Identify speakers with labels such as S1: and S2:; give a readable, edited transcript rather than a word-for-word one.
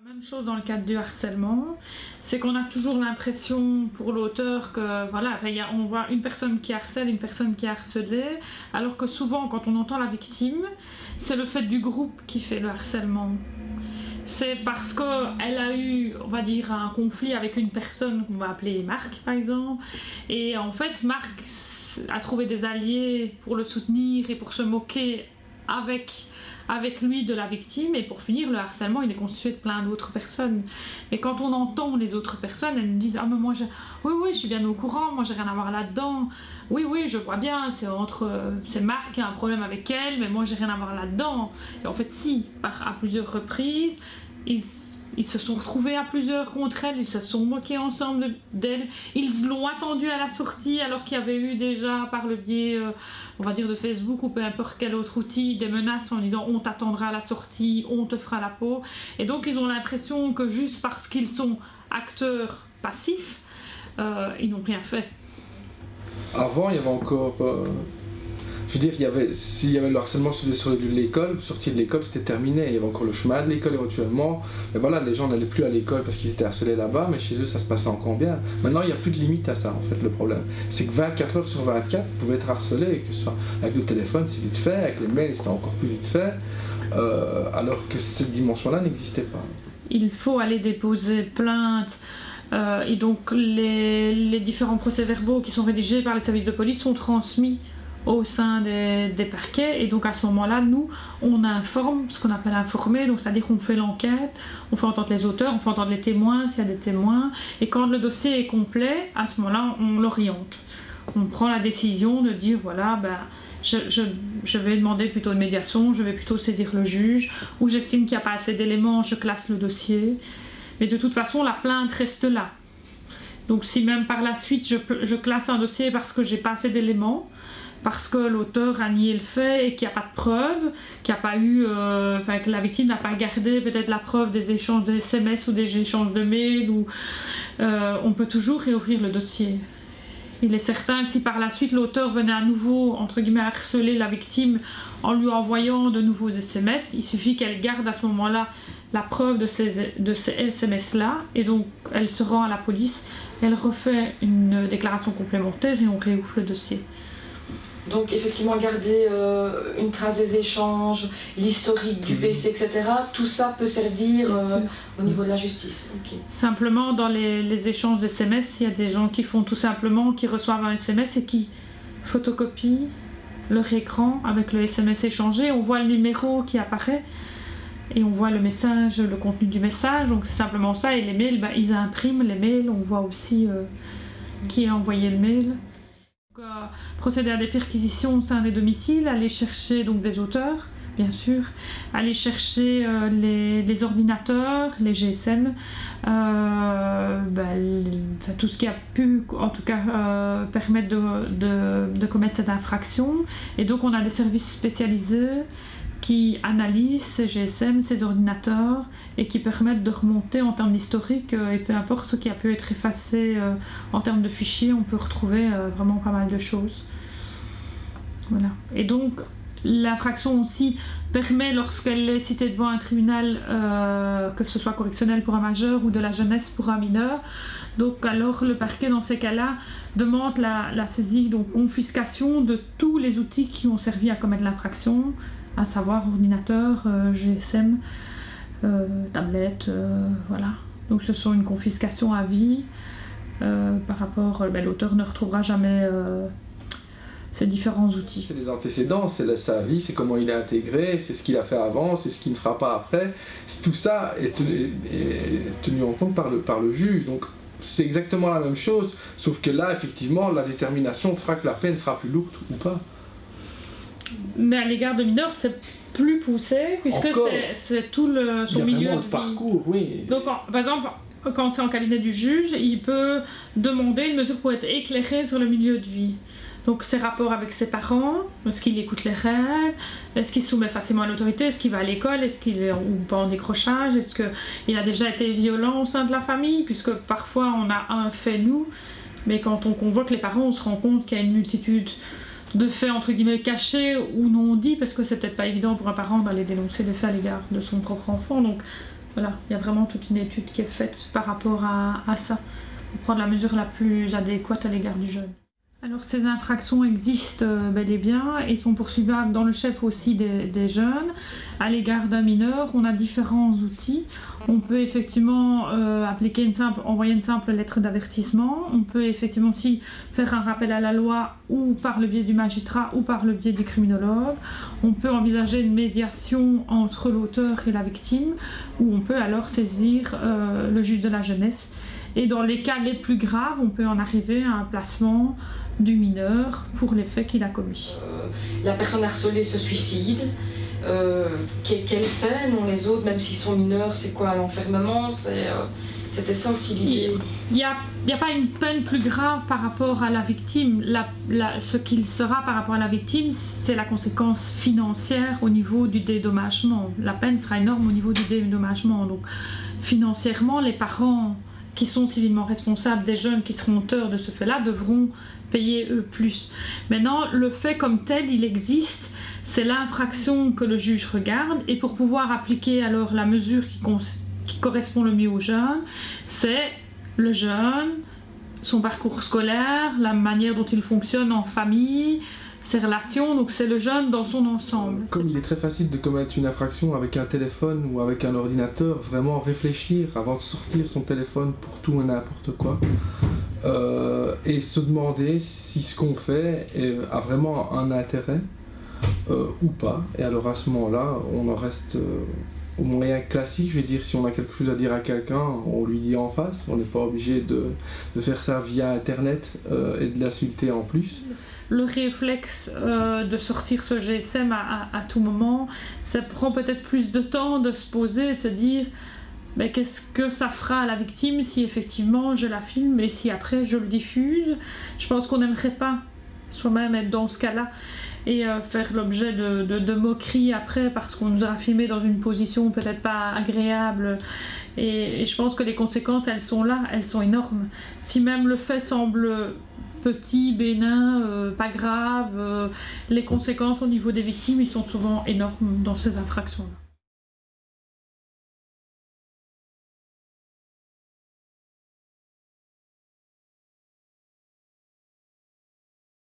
S1: Même chose dans le cadre du harcèlement, c'est qu'on a toujours l'impression pour l'auteur que voilà, on voit une personne qui harcèle, une personne qui est harcelée, alors que souvent quand on entend la victime, c'est le fait du groupe qui fait le harcèlement. C'est parce qu'elle a eu, on va dire, un conflit avec une personne qu'on va appeler Marc par exemple, et en fait Marc a trouvé des alliés pour le soutenir et pour se moquer avec lui de la victime, et pour finir le harcèlement il est constitué de plein d'autres personnes. Mais quand on entend les autres personnes, elles nous disent ah mais moi oui je suis bien au courant, moi j'ai rien à voir là-dedans, oui je vois bien, c'est Marc qui a un problème avec elle, mais moi j'ai rien à voir là-dedans. Et en fait si, à plusieurs reprises ils se sont retrouvés à plusieurs contre elle, ils se sont moqués ensemble d'elle, ils l'ont attendue à la sortie alors qu'il y avait eu déjà par le biais on va dire de Facebook ou peu importe quel autre outil des menaces en disant on t'attendra à la sortie, on te fera la peau. Et donc ils ont l'impression que juste parce qu'ils sont acteurs passifs ils n'ont rien fait.
S2: Avant il y avait encore je veux dire, s'il y avait le harcèlement sur l'école, vous sortiez de l'école, c'était terminé. Il y avait encore le chemin de l'école éventuellement. Mais voilà, les gens n'allaient plus à l'école parce qu'ils étaient harcelés là-bas, mais chez eux, ça se passait encore bien. Maintenant, il n'y a plus de limite à ça, en fait, le problème. C'est que 24 heures sur 24, vous pouvez être harcelé, que ce soit avec le téléphone, c'est vite fait, avec les mails, c'était encore plus vite fait, alors que cette dimension-là n'existait pas. Il
S1: faut aller déposer plainte. Et donc, les différents procès-verbaux qui sont rédigés par les services de police sont transmis au sein des parquets, et donc à ce moment-là, nous, on informe, ce qu'on appelle informer, donc c'est-à-dire qu'on fait l'enquête, on fait entendre les auteurs, on fait entendre les témoins s'il y a des témoins, et quand le dossier est complet, à ce moment-là, on l'oriente. On prend la décision de dire, voilà, je vais demander plutôt une médiation, je vais plutôt saisir le juge, ou j'estime qu'il n'y a pas assez d'éléments, je classe le dossier. Mais de toute façon, la plainte reste là. Donc si même par la suite, je classe un dossier parce que j'ai pas assez d'éléments, parce que l'auteur a nié le fait et qu'il n'y a pas de preuve, qu'il n'y a pas eu, que la victime n'a pas gardé peut-être la preuve des échanges de SMS ou des échanges de mails, ou, on peut toujours réouvrir le dossier. Il est certain que si par la suite l'auteur venait à nouveau, entre guillemets, harceler la victime en lui envoyant de nouveaux SMS, il suffit qu'elle garde à ce moment-là la preuve de ces SMS-là, et donc elle se rend à la police, elle refait une déclaration complémentaire et on réouvre le dossier.
S3: Donc effectivement garder une trace des échanges, l'historique du PC, etc. Tout ça peut servir au niveau de la justice. Okay.
S1: Simplement dans les échanges d'SMS, il y a des gens qui font tout simplement, qui reçoivent un SMS et qui photocopient leur écran avec le SMS échangé. On voit le numéro qui apparaît et on voit le message, le contenu du message. Donc c'est simplement ça. Et les mails, ils impriment les mails. On voit aussi qui a envoyé le mail. Procéder à des perquisitions au sein des domiciles, aller chercher donc des auteurs, bien sûr, aller chercher les ordinateurs, les GSM, tout ce qui a pu en tout cas permettre de commettre cette infraction. Et donc on a des services spécialisés qui analysent ces GSM, ces ordinateurs, et qui permettent de remonter en termes d'historique, et peu importe ce qui a pu être effacé en termes de fichiers, on peut retrouver vraiment pas mal de choses. Voilà. Et donc l'infraction aussi permet, lorsqu'elle est citée devant un tribunal, que ce soit correctionnel pour un majeur ou de la jeunesse pour un mineur, donc alors le parquet dans ces cas-là demande la saisie, donc confiscation de tous les outils qui ont servi à commettre l'infraction, à savoir ordinateur, GSM, tablette, voilà. Donc ce sont une confiscation à vie par rapport, l'auteur ne retrouvera jamais ces différents outils. C'est les antécédents, c'est sa vie, c'est comment il est intégré, c'est ce qu'il a fait avant, c'est ce qu'il ne fera pas après. Tout ça est tenu en compte par le juge. Donc c'est exactement la même chose, sauf que là, effectivement, la détermination fera que la peine sera plus lourde ou pas. Mais à l'égard de mineurs, c'est plus poussé, puisque c'est tout son milieu de vie. Parcours, oui. Donc, par exemple, quand c'est en cabinet du juge, il peut demander une mesure pour être éclairé sur le milieu de vie. Donc, ses rapports avec ses parents, est-ce qu'il écoute les règles, est-ce qu'il se soumet facilement à l'autorité, est-ce qu'il va à l'école, est-ce qu'il est ou pas en décrochage, est-ce qu'il a déjà été violent au sein de la famille, puisque parfois on a un fait nous, mais quand on convoque les parents, on se rend compte qu'il y a une multitude de faits entre guillemets cachés ou non dits, parce que c'est peut-être pas évident pour un parent d'aller dénoncer des faits à l'égard de son propre enfant. Donc voilà, il y a vraiment toute une étude qui est faite par rapport à ça, pour prendre la mesure la plus adéquate à l'égard du jeune. Alors ces infractions existent bel et bien et sont poursuivables dans le chef aussi des jeunes. À l'égard d'un mineur, on a différents outils. On peut effectivement envoyer une simple lettre d'avertissement. On peut effectivement aussi faire un rappel à la loi ou par le biais du magistrat ou par le biais du criminologue. On peut envisager une médiation entre l'auteur et la victime ou on peut alors saisir le juge de la jeunesse. Et dans les cas les plus graves, on peut en arriver à un placement du mineur pour les faits qu'il a commis.
S3: La personne harcelée se suicide. Quelle peine ont les autres, même s'ils sont mineurs? C'est quoi l'enfermement? C'était ça aussi l'idée.
S1: Il n'y a pas une peine plus grave par rapport à la victime. Ce qu'il sera par rapport à la victime, c'est la conséquence financière au niveau du dédommagement. La peine sera énorme au niveau du dédommagement. Donc financièrement, les parents qui sont civilement responsables des jeunes qui seront auteurs de ce fait-là devront payer eux plus. Maintenant, le fait comme tel, il existe, c'est l'infraction que le juge regarde et pour pouvoir appliquer alors la mesure qui correspond le mieux au jeune, c'est le jeune, son parcours scolaire, la manière dont il fonctionne en famille, ses relations, donc c'est le jeune dans son ensemble.
S2: Comme il est très facile de commettre une infraction avec un téléphone ou avec un ordinateur, vraiment réfléchir avant de sortir son téléphone pour tout et n'importe quoi et se demander si ce qu'on fait a vraiment un intérêt ou pas. Et alors à ce moment-là, on en reste au moyen classique, je vais dire, si on a quelque chose à dire à quelqu'un, on lui dit en face, on n'est pas obligé de faire ça via internet et de l'insulter en plus.
S1: Le réflexe de sortir ce GSM à tout moment, ça prend peut-être plus de temps de se poser et de se dire mais qu'est-ce que ça fera à la victime si effectivement je la filme et si après je le diffuse. Je pense qu'on n'aimerait pas soi-même être dans ce cas-là et faire l'objet de moqueries après parce qu'on nous a filmé dans une position peut-être pas agréable. Et je pense que les conséquences, elles sont là, elles sont énormes. Si même le fait semble petit, bénin, pas grave, les conséquences au niveau des victimes, ils sont souvent énormes dans ces infractions-là.